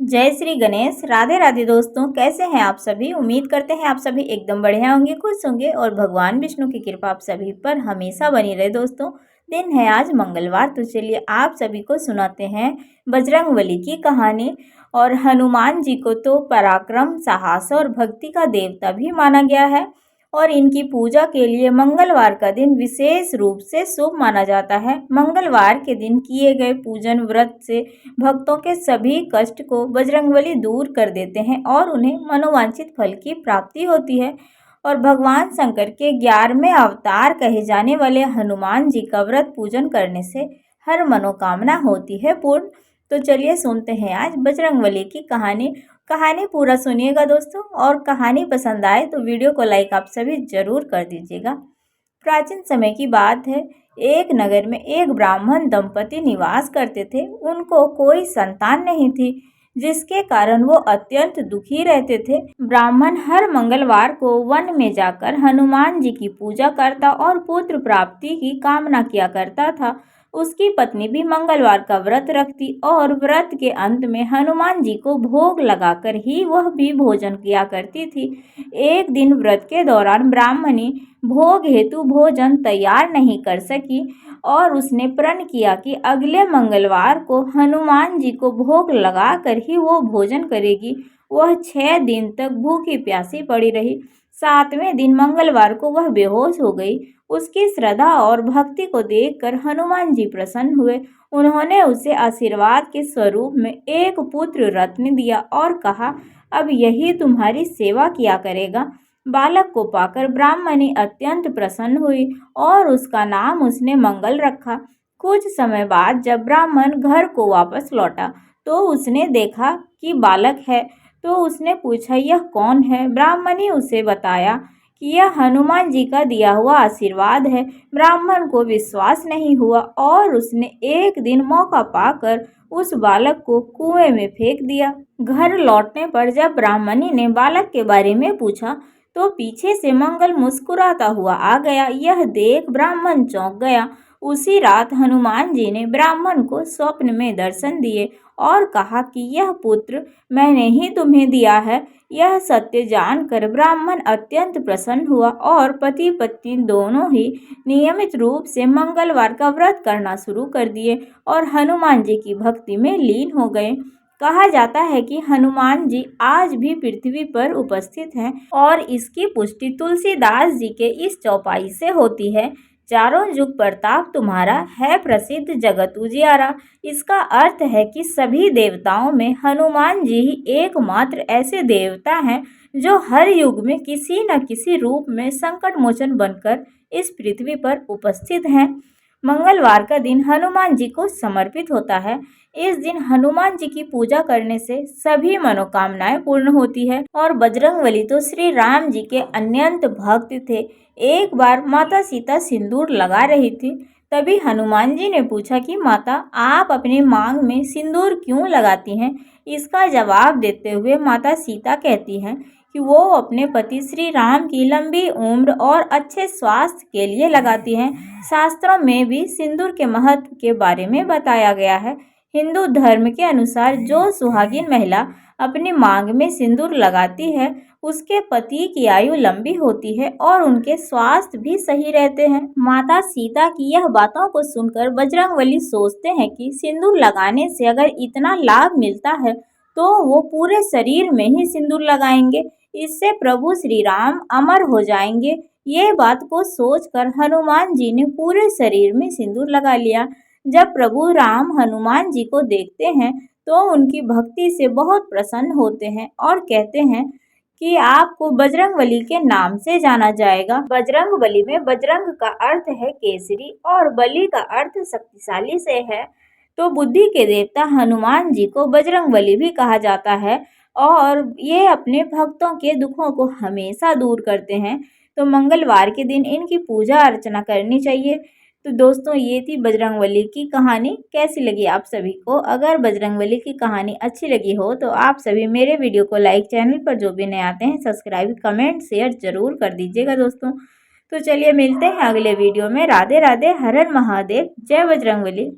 जय श्री गणेश। राधे राधे दोस्तों, कैसे हैं आप सभी। उम्मीद करते हैं आप सभी एकदम बढ़िया होंगे, खुश होंगे और भगवान विष्णु की कृपा आप सभी पर हमेशा बनी रहे। दोस्तों, दिन है आज मंगलवार, तो चलिए आप सभी को सुनाते हैं बजरंगबली की कहानी। और हनुमान जी को तो पराक्रम, साहस और भक्ति का देवता भी माना गया है और इनकी पूजा के लिए मंगलवार का दिन विशेष रूप से शुभ माना जाता है। मंगलवार के दिन किए गए पूजन व्रत से भक्तों के सभी कष्ट को बजरंगबली दूर कर देते हैं और उन्हें मनोवांछित फल की प्राप्ति होती है। और भगवान शंकर के 11वें अवतार कहे जाने वाले हनुमान जी का व्रत पूजन करने से हर मनोकामना होती है पूर्ण। तो चलिए सुनते हैं आज बजरंगबली की कहानी। कहानी पूरा सुनिएगा दोस्तों, और कहानी पसंद आए तो वीडियो को लाइक आप सभी जरूर कर दीजिएगा। प्राचीन समय की बात है, एक नगर में एक ब्राह्मण दंपति निवास करते थे। उनको कोई संतान नहीं थी, जिसके कारण वो अत्यंत दुखी रहते थे। ब्राह्मण हर मंगलवार को वन में जाकर हनुमान जी की पूजा करता और पुत्र प्राप्ति की कामना किया करता था। उसकी पत्नी भी मंगलवार का व्रत रखती और व्रत के अंत में हनुमान जी को भोग लगाकर ही वह भी भोजन किया करती थी। एक दिन व्रत के दौरान ब्राह्मणी भोग हेतु भोजन तैयार नहीं कर सकी और उसने प्रण किया कि अगले मंगलवार को हनुमान जी को भोग लगाकर ही वो भोजन करेगी। वह 6 दिन तक भूखी प्यासी पड़ी रही। 7वें दिन मंगलवार को वह बेहोश हो गई। उसकी श्रद्धा और भक्ति को देखकर हनुमान जी प्रसन्न हुए। उन्होंने उसे आशीर्वाद के स्वरूप में एक पुत्र रत्न दिया और कहा, अब यही तुम्हारी सेवा किया करेगा। बालक को पाकर ब्राह्मणी अत्यंत प्रसन्न हुई और उसका नाम उसने मंगल रखा। कुछ समय बाद जब ब्राह्मण घर को वापस लौटा तो उसने देखा कि बालक है, तो उसने पूछा, यह कौन है। ब्राह्मणी उसे बताया कि यह हनुमान जी का दिया हुआ आशीर्वाद है। ब्राह्मण को विश्वास नहीं हुआ और उसने एक दिन मौका पाकर उस बालक को कुएं में फेंक दिया। घर लौटने पर जब ब्राह्मणी ने बालक के बारे में पूछा तो पीछे से मंगल मुस्कुराता हुआ आ गया। यह देख ब्राह्मण चौंक गया। उसी रात हनुमान जी ने ब्राह्मण को स्वप्न में दर्शन दिए और कहा कि यह पुत्र मैंने ही तुम्हें दिया है। यह सत्य जानकर ब्राह्मण अत्यंत प्रसन्न हुआ और पति पत्नी दोनों ही नियमित रूप से मंगलवार का व्रत करना शुरू कर दिए और हनुमान जी की भक्ति में लीन हो गए। कहा जाता है कि हनुमान जी आज भी पृथ्वी पर उपस्थित हैं और इसकी पुष्टि तुलसीदास जी के इस चौपाई से होती है। चारों युग प्रताप तुम्हारा है प्रसिद्ध जगत उजियारा। इसका अर्थ है कि सभी देवताओं में हनुमान जी ही एकमात्र ऐसे देवता हैं जो हर युग में किसी न किसी रूप में संकट मोचन बनकर इस पृथ्वी पर उपस्थित हैं। मंगलवार का दिन हनुमान जी को समर्पित होता है। इस दिन हनुमान जी की पूजा करने से सभी मनोकामनाएं पूर्ण होती है। और बजरंगबली तो श्री राम जी के अत्यंत भक्त थे। एक बार माता सीता सिंदूर लगा रही थी, तभी हनुमान जी ने पूछा कि माता, आप अपने मांग में सिंदूर क्यों लगाती हैं। इसका जवाब देते हुए माता सीता कहती हैं कि वो अपने पति श्री राम की लंबी उम्र और अच्छे स्वास्थ्य के लिए लगाती हैं। शास्त्रों में भी सिंदूर के महत्व के बारे में बताया गया है। हिंदू धर्म के अनुसार जो सुहागिन महिला अपनी मांग में सिंदूर लगाती है, उसके पति की आयु लंबी होती है और उनके स्वास्थ्य भी सही रहते हैं। माता सीता की यह बातों को सुनकर बजरंगबली सोचते हैं कि सिंदूर लगाने से अगर इतना लाभ मिलता है तो वो पूरे शरीर में ही सिंदूर लगाएंगे। इससे प्रभु श्री राम अमर हो जाएंगे। ये बात को सोचकर हनुमान जी ने पूरे शरीर में सिंदूर लगा लिया। जब प्रभु राम हनुमान जी को देखते हैं तो उनकी भक्ति से बहुत प्रसन्न होते हैं और कहते हैं कि आपको बजरंगबली के नाम से जाना जाएगा। बजरंगबली में बजरंग का अर्थ है केसरी और बली का अर्थ शक्तिशाली से है, तो बुद्धि के देवता हनुमान जी को बजरंगबली भी कहा जाता है और ये अपने भक्तों के दुखों को हमेशा दूर करते हैं। तो मंगलवार के दिन इनकी पूजा अर्चना करनी चाहिए। तो दोस्तों, ये थी बजरंगबली की कहानी। कैसी लगी आप सभी को। अगर बजरंगबली की कहानी अच्छी लगी हो तो आप सभी मेरे वीडियो को लाइक, चैनल पर जो भी नए आते हैं सब्सक्राइब, कमेंट, शेयर जरूर कर दीजिएगा दोस्तों। तो चलिए मिलते हैं अगले वीडियो में। राधे राधे, हर हर महादेव, जय बजरंगबली।